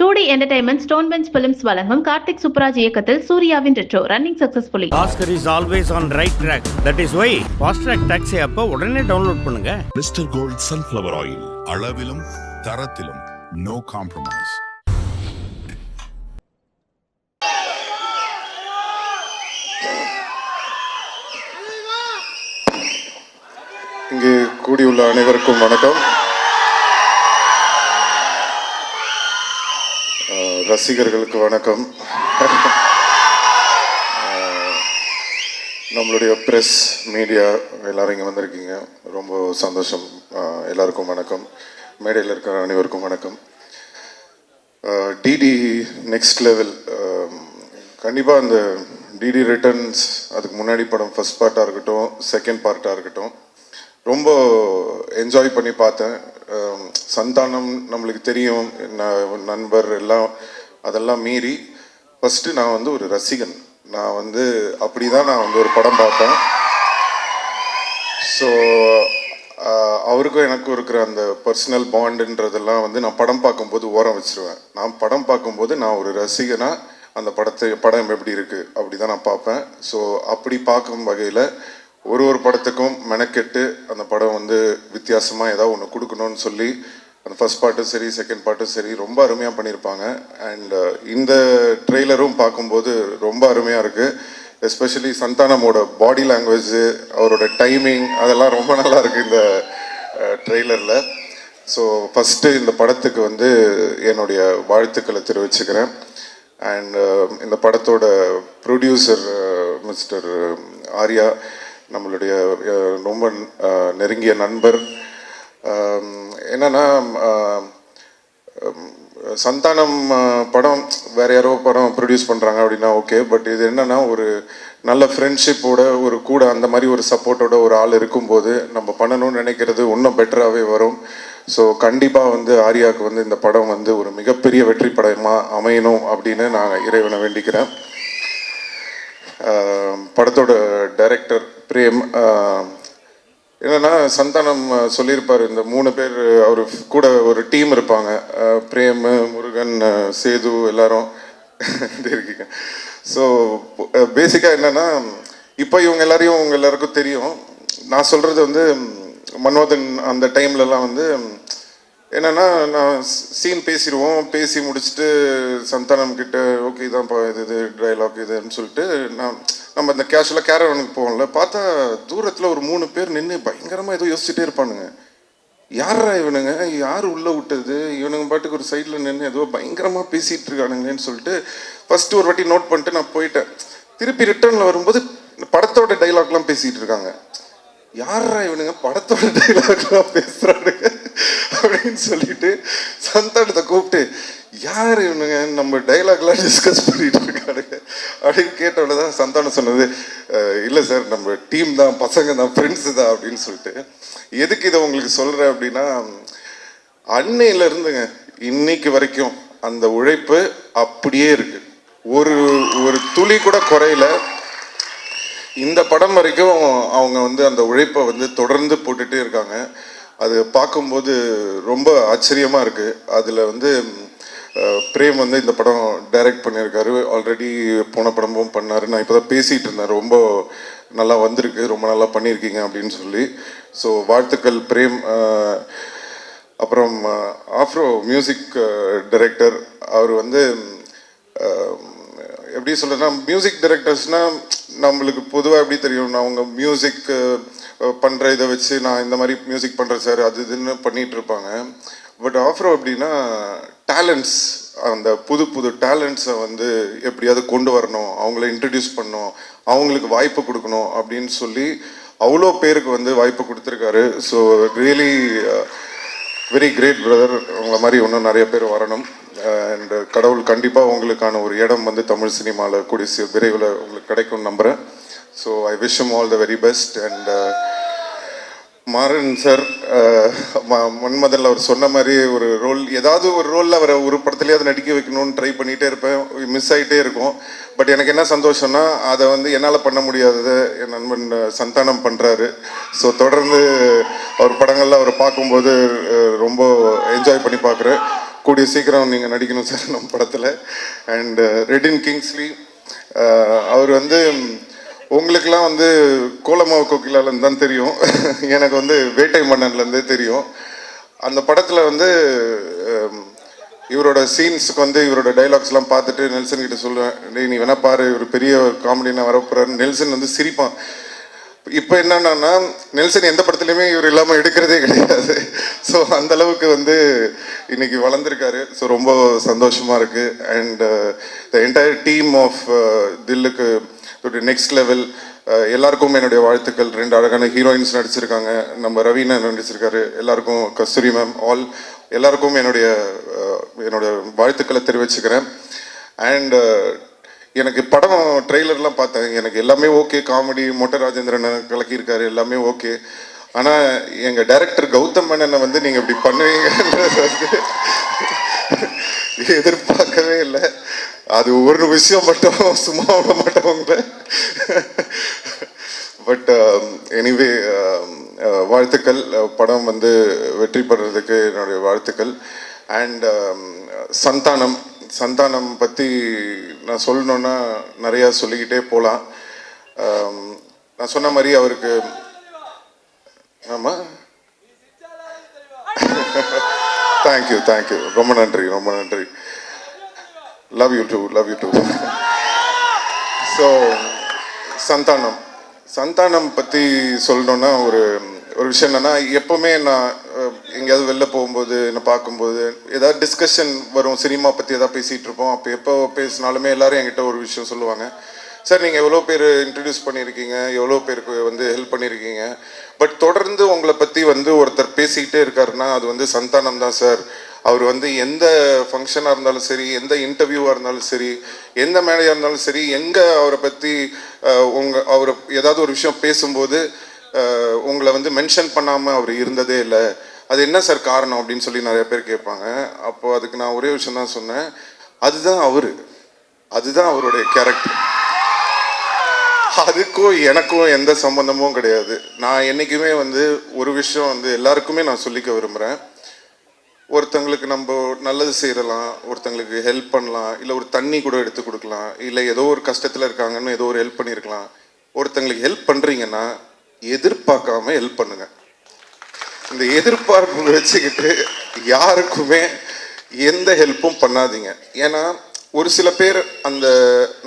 2D Entertainment Stone Bench Films வழங்கும் கார்த்திக் சுப்ராஜ் இயக்கத்தில் சூர்யாவின் retro running successfully. Oscar is always on right track. That is why Fast Track Taxi app உடனே download பண்ணுங்க. Mr. Gold Sunflower Oil அளவிலும் தரத்திலும் no compromise. இங்கே கூடியுள்ள அனைவருக்கும் வணக்கம். ரசிகர்களுக்கு வணக்கம். நம்மளுடைய ப்ரெஸ் மீடியா எல்லாரும் இங்கே வந்திருக்கீங்க, ரொம்ப சந்தோஷம். எல்லாருக்கும் வணக்கம். மேடையில் இருக்கிற அனைவருக்கும் வணக்கம். டிடி நெக்ஸ்ட் லெவல், கண்டிப்பாக அந்த டிடி ரிட்டர்ன்ஸ், அதுக்கு முன்னாடி படம் ஃபர்ஸ்ட் பார்ட்டாக இருக்கட்டும், செகண்ட் பார்ட்டாக இருக்கட்டும், ரொம்ப என்ஜாய் பண்ணி பார்த்தேன். சந்தானம் நம்மளுக்கு தெரியும், நண்பர் எல்லாம், அதெல்லாம் மீறி ஃபஸ்ட்டு நான் வந்து ஒரு ரசிகன். நான் வந்து அப்படி தான் நான் வந்து ஒரு படம் பார்த்தேன். ஸோ அவருக்கும் எனக்கும் இருக்கிற அந்த பர்சனல் பாண்டுன்றதெல்லாம் வந்து நான் படம் பார்க்கும்போது ஓரம் வச்சுருவேன். நான் படம் பார்க்கும்போது நான் ஒரு ரசிகனாக அந்த படம் எப்படி இருக்குது அப்படி தான் நான் பார்ப்பேன். ஸோ அப்படி பார்க்கும் வகையில் ஒரு படத்துக்கும் மெனக்கெட்டு அந்த படம் வந்து வித்தியாசமாக ஏதாவது ஒன்று கொடுக்கணும்னு சொல்லி அந்த ஃபர்ஸ்ட் பார்ட்டும் சரி, செகண்ட் பார்ட்டும் சரி, ரொம்ப அருமையாக பண்ணியிருப்பாங்க. அண்ட் இந்த ட்ரெய்லரும் பார்க்கும்போது ரொம்ப அருமையாக இருக்குது. எஸ்பெஷலி சந்தானமோட பாடி லாங்குவேஜ், அவரோட டைமிங், அதெல்லாம் ரொம்ப நல்லா இருக்குது இந்த ட்ரெய்லரில். ஸோ ஃபஸ்ட்டு இந்த படத்துக்கு வந்து என்னுடைய வாழ்த்துக்களை தெரிவிச்சுக்கிறேன். அண்ட் இந்த படத்தோட ப்ரொடியூசர் மிஸ்டர் ஆர்யா, நம்மளுடைய ரொம்ப நெருங்கிய நண்பர். என்னன்னா, சந்தானம் படம் வேறு யாரோ படம் ப்ரொடியூஸ் பண்ணுறாங்க அப்படின்னா ஓகே, பட் இது என்னென்னா ஒரு நல்ல ஃப்ரெண்ட்ஷிப்போட, ஒரு கூட அந்த மாதிரி ஒரு சப்போர்ட்டோட ஒரு ஆள் இருக்கும்போது நம்ம பண்ணணும்னு நினைக்கிறது இன்னும் பெட்டராகவே வரும். ஸோ கண்டிப்பாக வந்து ஆர்யாவுக்கு வந்து இந்த படம் வந்து ஒரு மிகப்பெரிய வெற்றி படமாக அமையணும் அப்படின்னு நான் இறைவனை வேண்டிக்கிறேன். படத்தோட டைரக்டர் பிரேம், என்னென்னா சந்தானம் சொல்லியிருப்பார், இந்த 3 பேர் அவர் கூட ஒரு டீம் இருப்பாங்க, பிரேம், முருகன், சேது, எல்லாரும் இருக்கீங்க. ஸோ பேசிக்காக என்னென்னா, இப்போ இவங்க எல்லாருக்கும் தெரியும். நான் சொல்கிறது வந்து மன்மதன் அந்த டைம்லலாம் வந்து என்னென்னா, நான் சீன் பேசிடுவோம், பேசி முடிச்சுட்டு சந்தானம் கிட்ட ஓகே இதான்ப்பா இது டைலாக் இதுன்னு சொல்லிட்டு நம்ம இந்த கேஷுவலாக கேரவனுக்கு போவோம்ல, பார்த்தா தூரத்தில் ஒரு 3 பேர் நின்று பயங்கரமாக ஏதோ யோசிச்சுட்டே இருப்பானுங்க. யாரா இவனுங்க, யார் உள்ளே விட்டது, இவனுங்க பாட்டுக்கு ஒரு சைடில் நின்று ஏதோ பயங்கரமாக பேசிகிட்டு இருக்கானுங்களேன்னு சொல்லிட்டு ஃபஸ்ட்டு ஒரு வாட்டி நோட் பண்ணிட்டு நான் போயிட்டேன். திருப்பி ரிட்டர்னில் வரும்போது படத்தோட டைலாக்லாம் பேசிகிட்டு இருக்காங்க. யாரா இவனுங்க படத்தோட டைலாக்லாம் பேசுகிறானுங்க அப்படின்னு சொல்லிட்டு சந்தானத்தை கூப்பிட்டு, யார் இவனுங்க நம்ம டைலாக்லாம் டிஸ்கஸ் பண்ணிட்டு இருக்கானுங்க அப்படின்னு கேட்டோட தான் சந்தானம் சொன்னது, இல்லை சார் நம்ம டீம் தான், பசங்க தான், ஃப்ரெண்ட்ஸு தான் அப்படின்னு சொல்லிட்டு. எதுக்கு இதை உங்களுக்கு சொல்கிறேன் அப்படின்னா, அன்னையிலேருந்துங்க இன்னைக்கு வரைக்கும் அந்த உழைப்பு அப்படியே இருக்கு, ஒரு துளி கூட குறையில. இந்த படம் வரைக்கும் அவங்க வந்து அந்த உழைப்பை வந்து தொடர்ந்து போட்டுகிட்டே இருக்காங்க. அது பார்க்கும்போது ரொம்ப ஆச்சரியமாக இருக்குது. அதில் வந்து பிரேம் வந்து இந்த படம் டைரக்ட் பண்ணியிருக்காரு, ஆல்ரெடி போன படமும் பண்ணார். நான் இப்போ தான் பேசிகிட்டு இருந்தேன், ரொம்ப நல்லா வந்திருக்கு, ரொம்ப நல்லா பண்ணியிருக்கீங்க அப்படின்னு சொல்லி. ஸோ வாழ்த்துக்கள் பிரேம். அப்புறம் ஆஃப்ரோ மியூசிக் டைரக்டர், அவர் வந்து எப்படி சொல்கிறேன்னா, மியூசிக் டைரக்டர்ஸ்னால் நம்மளுக்கு பொதுவாக எப்படி தெரியும், அவங்க மியூசிக் பண்ணுற இதை வச்சு நான் இந்த மாதிரி மியூசிக் பண்ணுறேன் சார் அது இதுன்னு பண்ணிகிட்டு இருப்பாங்க. பட் ஆஃப்ரோ அப்படின்னா டேலண்ட்ஸ், அந்த புது டேலண்ட்ஸை வந்து எப்படியாவது கொண்டு வரணும், அவங்கள இன்ட்ரடியூஸ் பண்ணணும், அவங்களுக்கு வாய்ப்பு கொடுக்கணும் அப்படின்னு சொல்லி அவ்வளோ பேருக்கு வந்து வாய்ப்பு கொடுத்துருக்காரு. So really very great brother. உங்களை மாதிரி இன்னும் நிறைய பேர் வரணும். அண்ட் கடவுள் கண்டிப்பாக உங்களுக்கான ஒரு இடம் வந்து தமிழ் சினிமாவில் கூடிய விரைவில் உங்களுக்கு கிடைக்கும்னு நம்புகிறேன். So I wish you all the very best. And Maran sir, மன்மதனில் அவர் சொன்ன மாதிரி ஒரு ரோல், ஏதாவது ஒரு ரோலில் அவரை ஒரு படத்துலேயாவது நடிக்க வைக்கணும்னு ட்ரை பண்ணிகிட்டே இருப்பேன், மிஸ் ஆகிட்டே இருக்கும். பட் எனக்கு என்ன சந்தோஷம்னா, அதை வந்து என்னால் பண்ண முடியாததை என் நண்பன் சந்தானம் பண்ணுறாரு. ஸோ தொடர்ந்து அவர் படங்களில் அவரை பார்க்கும்போது ரொம்ப என்ஜாய் பண்ணி பார்க்குறேன். கூடிய சீக்கிரம் நீங்கள் நடிக்கணும் சார் நம்ம படத்தில். அண்ட் ரெடின் கிங்ஸ்லி அவர் வந்து உங்களுக்கெல்லாம் வந்து கோலமாவு கோகிலாலேருந்து தான் தெரியும், எனக்கு வந்து வேட்டை மன்னன்லேருந்தே தெரியும். அந்த படத்தில் வந்து இவரோட சீன்ஸுக்கு வந்து இவரோட டைலாக்ஸ்லாம் பார்த்துட்டு நெல்சன் கிட்ட சொல்லுவேன், டேய் நீ வேணா பாரு, இவர் பெரிய காமெடினா வரப்போறாரு. நெல்சன் வந்து சிரிப்பான். இப்போ என்னன்னா நெல்சன் எந்த படத்துலையுமே இவர் இல்லாமல் எடுக்கிறதே கிடையாது. ஸோ அந்தளவுக்கு வந்து இன்னைக்கு வளர்ந்துருக்காரு. ஸோ ரொம்ப சந்தோஷமாக இருக்குது. And the entire team of தில்லுக்கு நெக்ஸ்ட் லெவல் எல்லாருக்கும் என்னுடைய வாழ்த்துக்கள். 2 அழகான ஹீரோயின்ஸ் நடிச்சிருக்காங்க, நம்ம ரவீனா நடிச்சிருக்காரு, எல்லாருக்கும் கஸ்தூரி மேம், ஆல் எல்லாருக்கும் என்னுடைய வாழ்த்துக்களை தெரிவிச்சுக்கிறேன். அண்ட் எனக்கு படம் ட்ரெய்லர்லாம் பார்த்தேன், எனக்கு எல்லாமே ஓகே, காமெடி மொட்டை ராஜேந்திரன் கலக்கியிருக்காரு, எல்லாமே ஓகே. ஆனால் எங்கள் டைரக்டர் கௌதம் மேனனை வந்து நீங்கள் இப்படி பண்ணுவீங்கன்றது வந்து எதிர்பார்க்கவே இல்லை. அது ஒரு விஷயம் மட்டும் சும்மா விட மாட்டவங்கள. பட் எனிவே வாழ்த்துக்கள், படம் வந்து வெற்றி பெறதுக்கு என்னுடைய வாழ்த்துக்கள். அண்ட் சந்தானம் பற்றி நான் சொல்லணுன்னா நிறையா சொல்லிக்கிட்டே போகலாம். நான் சொன்ன மாதிரி அவருக்கு ஆமாம் தேங்க்யூ ரொம்ப நன்றி. Love you too. So Santhanam பற்றி சொல்லணுன்னா ஒரு விஷயம் என்னென்னா, எப்போவுமே நான் எங்கேயாவது வெளில போகும்போது என்னை பார்க்கும்போது ஏதாவது டிஸ்கஷன் வரும், சினிமா பற்றி எதாவது பேசிகிட்டு இருப்போம். அப்போ எப்போ பேசினாலுமே எல்லோரும் என்கிட்ட ஒரு விஷயம் சொல்லுவாங்க, சார் நீங்கள் எவ்வளோ பேர் இன்ட்ரடியூஸ் பண்ணியிருக்கீங்க, எவ்வளோ பேருக்கு வந்து ஹெல்ப் பண்ணியிருக்கீங்க, பட் தொடர்ந்து உங்களை பற்றி வந்து ஒருத்தர் பேசிக்கிட்டே இருக்காருன்னா அது வந்து சந்தானம் தான் சார். அவர் வந்து எந்த ஃபங்க்ஷனாக இருந்தாலும் சரி, எந்த இன்டர்வியூவாக இருந்தாலும் சரி, எந்த மேடையாக இருந்தாலும் சரி, எங்கே அவரை பற்றி அவர் ஏதாவது ஒரு விஷயம் பேசும்போது உங்களை வந்து மென்ஷன் பண்ணாமல் அவர் இருந்ததே இல்லை. அது என்ன சார் காரணம் அப்படின்னு சொல்லி நிறைய பேர் கேட்பாங்க. அப்போது அதுக்கு நான் ஒரே விஷயம் தான் சொன்னேன், அதுதான் அவருடைய கேரக்டர். அதுக்கும் எனக்கும் எந்த சம்பந்தமும் கிடையாது. நான் என்றைக்குமே வந்து ஒரு விஷயம் வந்து எல்லாருக்குமே நான் சொல்லிக்க விரும்புகிறேன், ஒருத்தங்களுக்கு நம்ம நல்லது செய்யலாம், ஒருத்தங்களுக்கு ஹெல்ப் பண்ணலாம், இல்லை ஒரு தண்ணி கூட எடுத்து கொடுக்கலாம், இல்லை ஏதோ ஒரு கஷ்டத்தில் இருக்காங்கன்னு ஏதோ ஒரு ஹெல்ப் பண்ணியிருக்கலாம். ஒருத்தங்களுக்கு ஹெல்ப் பண்ணுறீங்கன்னா எதிர்பார்க்காம ஹெல்ப் பண்ணுங்க. இந்த எதிர்பார்ப்பு வச்சுக்கிட்டு யாருக்குமே எந்த ஹெல்ப்பும் பண்ணாதீங்க. ஏன்னா ஒரு சில பேர் அந்த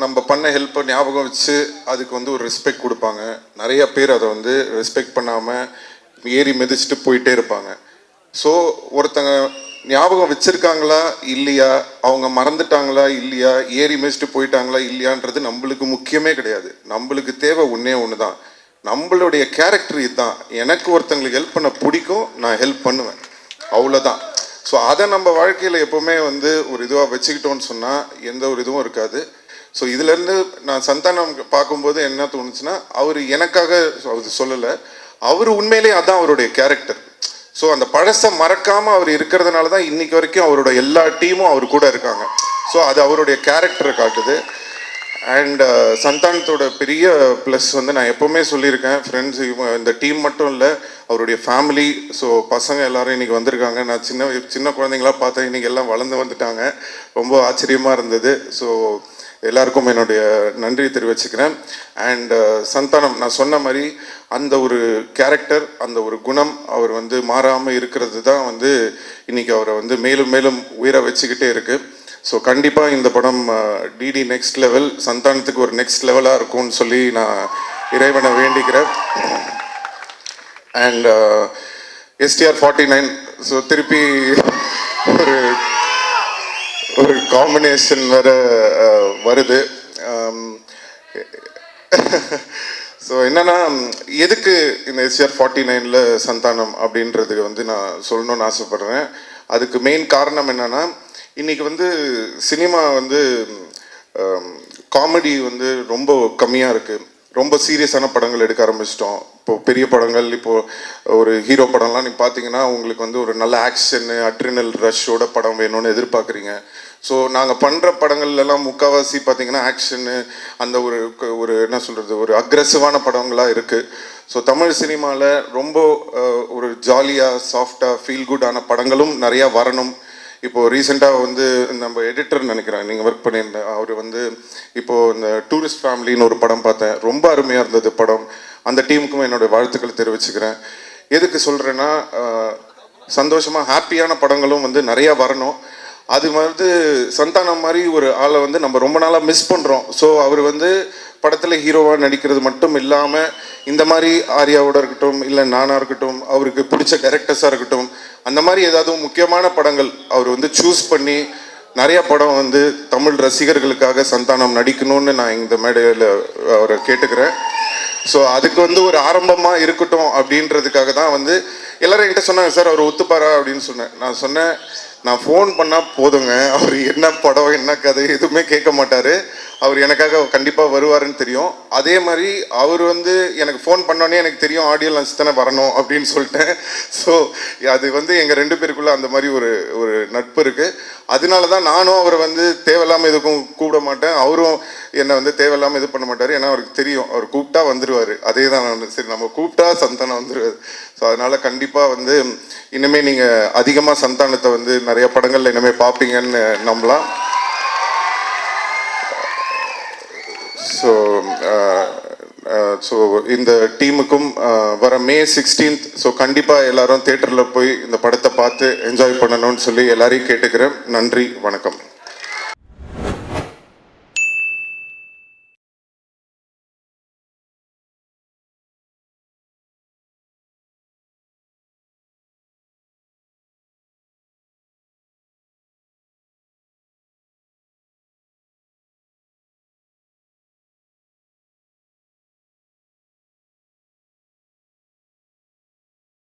நம்ம பண்ண ஹெல்ப்பை ஞாபகம் வச்சு அதுக்கு வந்து ஒரு ரெஸ்பெக்ட் கொடுப்பாங்க. நிறைய பேர் அதை வந்து ரெஸ்பெக்ட் பண்ணாமல் ஏறி மிதிச்சுட்டு போயிட்டே இருப்பாங்க. ஸோ ஒருத்தங்க ஞாபகம் வச்சுருக்காங்களா இல்லையா, அவங்க மறந்துட்டாங்களா இல்லையா, ஏறி மிதிச்சுட்டு போயிட்டாங்களா இல்லையான்றது நம்மளுக்கு முக்கியமே கிடையாது. நம்மளுக்கு தேவை ஒன்று தான், நம்மளுடைய கேரக்டர் இதுதான். எனக்கு ஒருத்தங்களுக்கு ஹெல்ப் பண்ண பிடிக்கும், நான் ஹெல்ப் பண்ணுவேன், அவ்வளோதான். ஸோ அதை நம்ம வாழ்க்கையில் எப்போவுமே வந்து ஒரு இதுவாக வச்சுக்கிட்டோன்னு சொன்னால் எந்த ஒரு இதுவும் இருக்காது. ஸோ இதுலேருந்து நான் சந்தானம் பார்க்கும்போது என்ன தோணுச்சுன்னா, அவர் எனக்காக அவர் சொல்லலை, அவர் உண்மையிலே அதான் அவருடைய கேரக்டர். ஸோ அந்த பழசை மறக்காமல் அவர் இருக்கிறதுனால தான் இன்றைக்கி வரைக்கும் அவரோட எல்லா டீமும் அவர் கூட இருக்காங்க. ஸோ அது அவருடைய கேரக்டரை காட்டுது. அண்ட் சந்தானத்தோட பெரிய ப்ளஸ் வந்து நான் எப்போவுமே சொல்லியிருக்கேன், ஃப்ரெண்ட்ஸ் இந்த டீம் மட்டும் இல்லை, அவருடைய ஃபேமிலி. ஸோ பசங்க எல்லோரும் இன்றைக்கி வந்திருக்காங்க. நான் சின்ன குழந்தைங்களாம் பார்த்தேன், இன்றைக்கி எல்லாம் வளர்ந்து வந்துட்டாங்க, ரொம்ப ஆச்சரியமாக இருந்தது. ஸோ எல்லாருக்கும் என்னுடைய நன்றி தெரிவிச்சுக்கிறேன். அண்ட் சந்தானம் நான் சொன்ன மாதிரி அந்த ஒரு கேரக்டர், அந்த ஒரு குணம் அவர் வந்து மாறாமல் இருக்கிறது தான் வந்து இன்றைக்கி அவரை வந்து மேலும் மேலும் உயிரை வச்சுக்கிட்டே இருக்குது. ஸோ கண்டிப்பாக இந்த படம் டிடி நெக்ஸ்ட் லெவல், சந்தானத்துக்கு ஒரு நெக்ஸ்ட் லெவலாக இருக்கும்னு சொல்லி நான் இறைவனை வேண்டிக்கிறேன். அண்ட் STR 49, ஸோ திருப்பி ஒரு காம்பினேஷன் வேறு வருது. ஸோ என்னென்னா, எதுக்கு இந்த STR 49 சந்தானம் அப்படின்றதுக்கு வந்து நான் சொல்லணும்னு ஆசைப்பட்றேன். அதுக்கு மெயின் காரணம் என்னென்னா, இன்றைக்கி வந்து சினிமா வந்து காமெடி வந்து ரொம்ப கம்மியாக இருக்குது. ரொம்ப சீரியஸான படங்கள் எடுக்க ஆரம்பிச்சிட்டோம். இப்போது பெரிய படங்கள், இப்போது ஒரு ஹீரோ படம்லாம் நீங்கள் பார்த்தீங்கன்னா உங்களுக்கு வந்து ஒரு நல்ல ஆக்ஷனு, அட்ரினல் ரஷ்ஷோட படம் வேணும்னு எதிர்பார்க்குறீங்க. ஸோ நாங்கள் பண்ணுற படங்கள்லாம் முக்கால்வாசி பார்த்தீங்கன்னா ஆக்ஷனு, அந்த ஒரு என்ன சொல்கிறது, ஒரு அக்ரெசிவான படங்களாக இருக்குது. ஸோ தமிழ் சினிமாவில் ரொம்ப ஒரு ஜாலியாக சாஃப்டாக ஃபீல் குட்டான படங்களும் நிறையா வரணும். இப்போது ரீசெண்டாக வந்து நம்ம எடிட்டர் நினைக்கிறேன் நீங்கள் ஒர்க் பண்ணியிருந்தேன், அவர் வந்து இப்போது இந்த டூரிஸ்ட் ஃபேமிலின்னு ஒரு படம் பார்த்தேன், ரொம்ப அருமையாக இருந்தது படம். அந்த டீமுக்கும் என்னுடைய வாழ்த்துக்களை தெரிவிச்சுக்கிறேன். எதுக்கு சொல்கிறேன்னா, சந்தோஷமாக ஹாப்பியான படங்களும் வந்து நிறையா வரணும். அது வந்து சந்தானம் மாதிரி ஒரு ஆளை வந்து நம்ம ரொம்ப நாளாக மிஸ் பண்ணுறோம். ஸோ அவர் வந்து படத்தில் ஹீரோவாக நடிக்கிறது மட்டும் இல்லாமல் இந்த மாதிரி ஆர்யாவோட இருக்கட்டும், இல்லை நானாக இருக்கட்டும், அவருக்கு பிடிச்ச டைரக்டர்ஸாக இருக்கட்டும், அந்த மாதிரி ஏதாவது முக்கியமான படங்கள் அவர் வந்து சூஸ் பண்ணி நிறையா படம் வந்து தமிழ் ரசிகர்களுக்காக சந்தானம் நடிக்கணும்னு நான் இந்த மேடையில் அவரை கேட்டுக்கிறேன். ஸோ அதுக்கு வந்து ஒரு ஆரம்பமாக இருக்கட்டும் அப்படின்றதுக்காக தான் வந்து எல்லாரும் என்கிட்ட சொன்னாங்க, சார் அவர் ஒத்துப்பாரா அப்படின்னு சொன்னேன். நான் சொன்னேன், நான் ஃபோன் பண்ணால் போதுங்க, அவர் என்ன படம் என்ன கதை எதுவுமே கேட்க மாட்டார், அவர் எனக்காக கண்டிப்பாக வருவாருன்னு தெரியும். அதே மாதிரி அவர் வந்து எனக்கு ஃபோன் பண்ணோன்னே எனக்கு தெரியும் ஆடியோ லான்ச் தானே வரணும் அப்படின்னு சொல்லிட்டேன். ஸோ அது வந்து எங்கள் 2 பேருக்குள்ளே அந்த மாதிரி ஒரு நட்பு இருக்குது. அதனால தான் நானும் அவரை வந்து தேவையில்லாமல் எதுக்கும் கூப்பிட மாட்டேன், அவரும் என்னை வந்து தேவையில்லாமல் இது பண்ண மாட்டார். ஏன்னா அவருக்கு தெரியும் அவர் கூப்பிட்டா வந்துடுவார். அதே தான் நான் சரி நம்ம கூப்பிட்டா சந்தானம் வந்துடுவார். ஸோ அதனால் கண்டிப்பாக வந்து இனிமேல் நீங்கள் அதிகமாக சந்தானத்தை வந்து நிறைய படங்களில் இனிமேல் பார்ப்பீங்கன்னு நம்பலாம். ஸோ இந்த டீமுக்கும் வர May 16th ஸோ கண்டிப்பாக எல்லாரும் தியேட்டரில் போய் இந்த படத்தை பார்த்து என்ஜாய் பண்ணணும்னு சொல்லி எல்லாரையும் கேட்டுக்கிறேன். நன்றி, வணக்கம்.